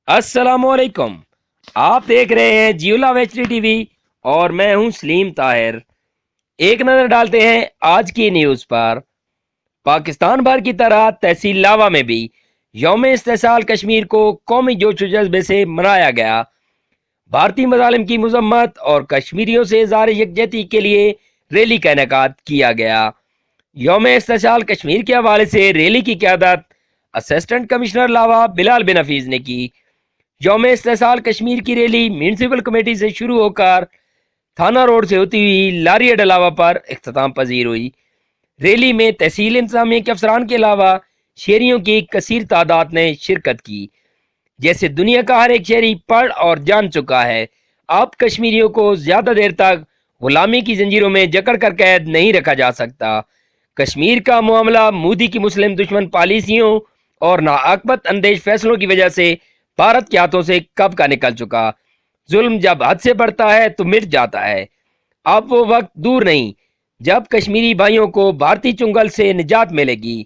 السلام علیکم۔ آپ دیکھ رہے ہیں جیولا ویچری ٹی وی اور میں ہوں سلیم طاہر۔ ایک نظر ڈالتے ہیں آج کی نیوز پر۔ پاکستان بھر کی طرح تحصیل لاوا میں بھی یوم استحصال کشمیر کو قومی جوش و جذبے سے منایا گیا۔ بھارتی مظالم کی مذمت اور کشمیریوں سے اظہار یکجہتی کے لیے ریلی کا انعقاد کیا گیا۔ یوم استحصال کشمیر کے حوالے سے ریلی کی قیادت اسسٹنٹ کمشنر لاوا بلال بن حفیظ نے کی۔ یوم استحصال کشمیر کی ریلی میونسپل کمیٹی سے شروع ہو کر تھانہ روڈ سے ہوتی ہوئی لاری ڈلاوا پر اختتام پذیر ہوئی۔ ریلی میں تحصیل انتظامیہ کے افسران کے علاوہ شہریوں کی کثیر تعداد نے شرکت کی۔ جیسے دنیا کا ہر ایک شہری پڑھ اور جان چکا ہے، اب کشمیریوں کو زیادہ دیر تک غلامی کی زنجیروں میں جکڑ کر قید نہیں رکھا جا سکتا۔ کشمیر کا معاملہ مودی کی مسلم دشمن پالیسیوں اور ناعاقبت اندیش فیصلوں کی وجہ سے بھارت کے ہاتھوں سے کب کا نکل چکا۔ ظلم جب حد سے بڑھتا ہے تو مٹ جاتا ہے۔ اب وہ وقت دور نہیں جب کشمیری بھائیوں کو بھارتی چنگل سے نجات ملے گی۔